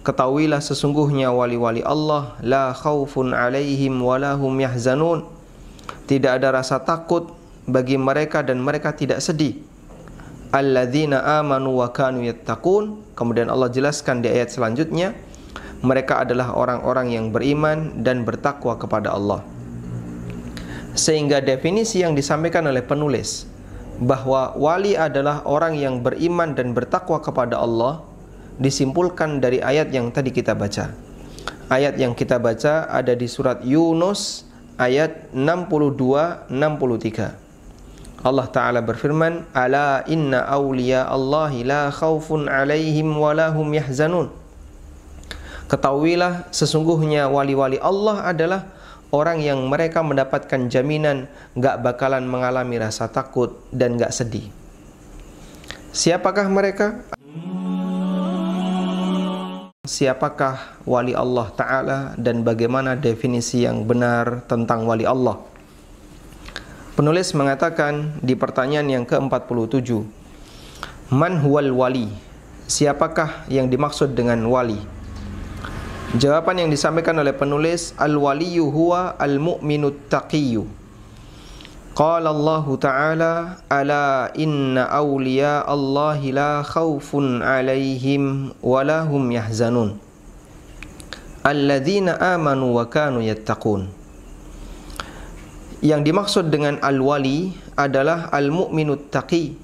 Ketahuilah sesungguhnya wali-wali Allah la khaufun alaihim walahum yahzanun. Tidak ada rasa takut bagi mereka dan mereka tidak sedih. Alladzina amanu wa kanu yattaqun. Kemudian Allah jelaskan di ayat selanjutnya, mereka adalah orang-orang yang beriman dan bertakwa kepada Allah. Sehingga definisi yang disampaikan oleh penulis bahwa wali adalah orang yang beriman dan bertakwa kepada Allah disimpulkan dari ayat yang tadi kita baca. Ayat yang kita baca ada di surat Yunus ayat 62-63. Allah Ta'ala berfirman, Ala inna awliya Allahi la khawfun alaihim walahum yahzanun. Ketahuilah sesungguhnya wali-wali Allah adalah orang yang mereka mendapatkan jaminan gak bakalan mengalami rasa takut dan gak sedih. Siapakah mereka? Siapakah wali Allah Ta'ala dan bagaimana definisi yang benar tentang wali Allah? Penulis mengatakan di pertanyaan yang ke-47, Man huwal wali? Siapakah yang dimaksud dengan wali? Jawaban yang disampaikan oleh penulis, Al-waliyu huwa al-mu'minut taqiyyu. Qala Allah Ta'ala, Ala inna awliya Allahi la khawfun alaihim walahum yahzanun. Alladzina amanu wa kanu yattaqun. Yang dimaksud dengan al-wali adalah al-mu'minut taqi,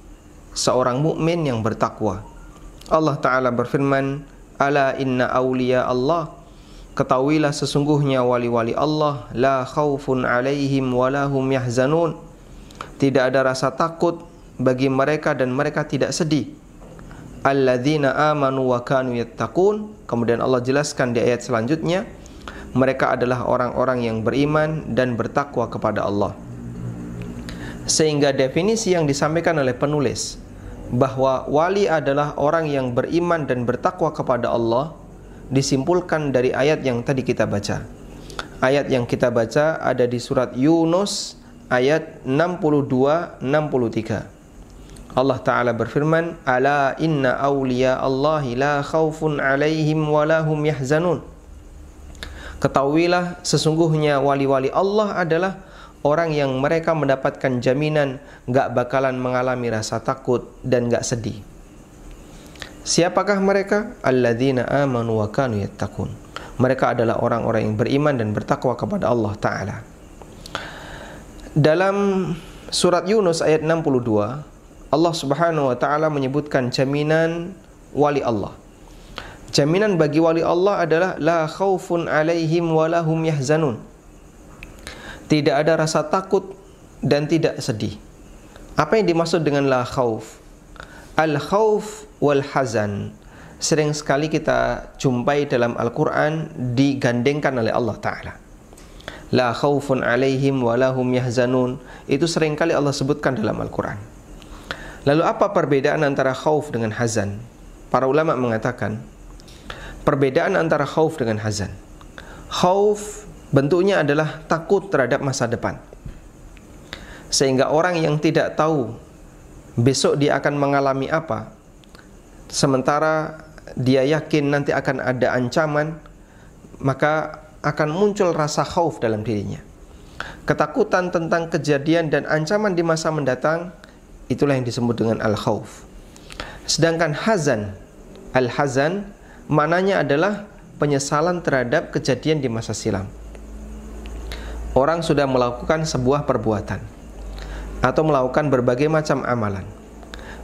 seorang mukmin yang bertakwa. Allah Ta'ala berfirman, Ala inna awliya Allah. Ketahuilah sesungguhnya wali-wali Allah la khaufun alaihim walahum yahzanun. Tidak ada rasa takut bagi mereka dan mereka tidak sedih. Alladzina amanu wa kanu yattaqun. Kemudian Allah jelaskan di ayat selanjutnya, mereka adalah orang-orang yang beriman dan bertakwa kepada Allah. Sehingga definisi yang disampaikan oleh penulis bahwa wali adalah orang yang beriman dan bertakwa kepada Allah disimpulkan dari ayat yang tadi kita baca. Ayat yang kita baca ada di surat Yunus ayat 62-63. Allah Ta'ala berfirman, Ala inna awliya Allahi la khawfun alaihim walahum yahzanun. Ketahuilah sesungguhnya wali-wali Allah adalah orang yang mereka mendapatkan jaminan gak bakalan mengalami rasa takut dan gak sedih. Siapakah mereka? Alladzina amanu wa kanu yattaqun. Mereka adalah orang-orang yang beriman dan bertakwa kepada Allah Ta'ala. Dalam surat Yunus ayat 62, Allah Subhanahu wa Ta'ala menyebutkan jaminan wali Allah. Jaminan bagi wali Allah adalah la khaufun alaihim walahum yahzanun. Tidak ada rasa takut dan tidak sedih. Apa yang dimaksud dengan la khauf? Al-khauf wal hazan sering sekali kita jumpai dalam Al-Quran digandengkan oleh Allah Ta'ala. La khaufun alaihim walahum yahzanun, itu sering kali Allah sebutkan dalam Al-Quran. Lalu apa perbedaan antara khauf dengan hazan? Para ulama mengatakan perbedaan antara khauf dengan hazan. Khauf bentuknya adalah takut terhadap masa depan, sehingga orang yang tidak tahu besok dia akan mengalami apa, sementara dia yakin nanti akan ada ancaman, maka akan muncul rasa khauf dalam dirinya. Ketakutan tentang kejadian dan ancaman di masa mendatang, itulah yang disebut dengan al-khauf. Sedangkan hazan, al-hazan maknanya adalah penyesalan terhadap kejadian di masa silam. Orang sudah melakukan sebuah perbuatan atau melakukan berbagai macam amalan,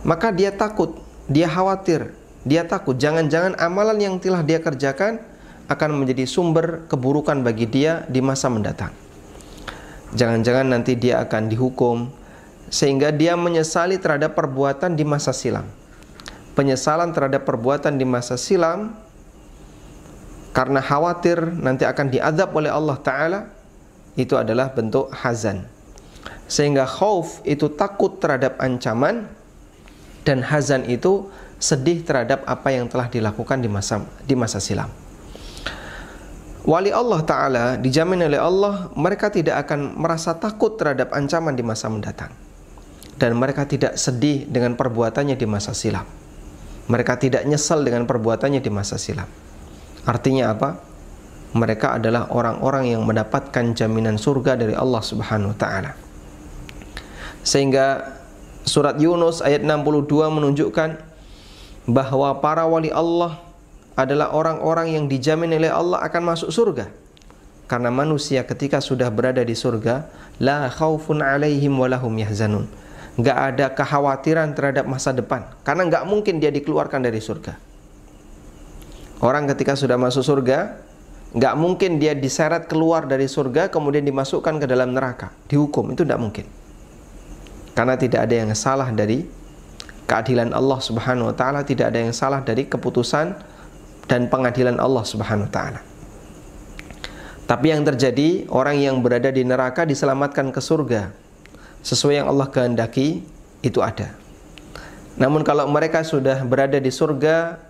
maka dia takut, dia khawatir, dia takut jangan-jangan amalan yang telah dia kerjakan akan menjadi sumber keburukan bagi dia di masa mendatang. Jangan-jangan nanti dia akan dihukum, sehingga dia menyesali terhadap perbuatan di masa silam. Penyesalan terhadap perbuatan di masa silam karena khawatir nanti akan diazab oleh Allah Ta'ala, itu adalah bentuk hazan. Sehingga khauf itu takut terhadap ancaman, dan hazan itu sedih terhadap apa yang telah dilakukan di masa silam. Wali Allah Ta'ala dijamin oleh Allah, mereka tidak akan merasa takut terhadap ancaman di masa mendatang, dan mereka tidak sedih dengan perbuatannya di masa silam. Mereka tidak nyesal dengan perbuatannya di masa silam. Artinya apa? Mereka adalah orang-orang yang mendapatkan jaminan surga dari Allah Subhanahu wa taala. Sehingga surat Yunus ayat 62 menunjukkan bahwa para wali Allah adalah orang-orang yang dijamin oleh Allah akan masuk surga. Karena manusia ketika sudah berada di surga, la khaufun alaihim walahum yahzanun. Enggak ada kekhawatiran terhadap masa depan, karena enggak mungkin dia dikeluarkan dari surga. Orang ketika sudah masuk surga, enggak mungkin dia diseret keluar dari surga kemudian dimasukkan ke dalam neraka, dihukum, itu enggak mungkin. Karena tidak ada yang salah dari keadilan Allah Subhanahu wa taala, tidak ada yang salah dari keputusan dan pengadilan Allah Subhanahu wa taala. Tapi yang terjadi, orang yang berada di neraka diselamatkan ke surga sesuai yang Allah kehendaki, itu ada. Namun kalau mereka sudah berada di surga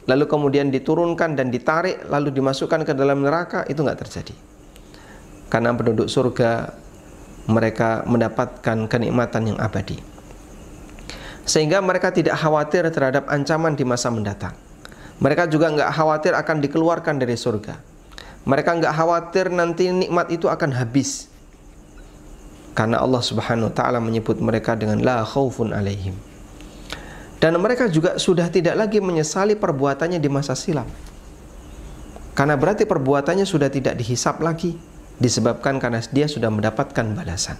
lalu kemudian diturunkan dan ditarik lalu dimasukkan ke dalam neraka, itu enggak terjadi. Karena penduduk surga mereka mendapatkan kenikmatan yang abadi. Sehingga mereka tidak khawatir terhadap ancaman di masa mendatang. Mereka juga enggak khawatir akan dikeluarkan dari surga. Mereka enggak khawatir nanti nikmat itu akan habis. Karena Allah Subhanahu wa taala menyebut mereka dengan la khaufun alaihim. Dan mereka juga sudah tidak lagi menyesali perbuatannya di masa silam. Karena berarti perbuatannya sudah tidak dihisap lagi, disebabkan karena dia sudah mendapatkan balasan.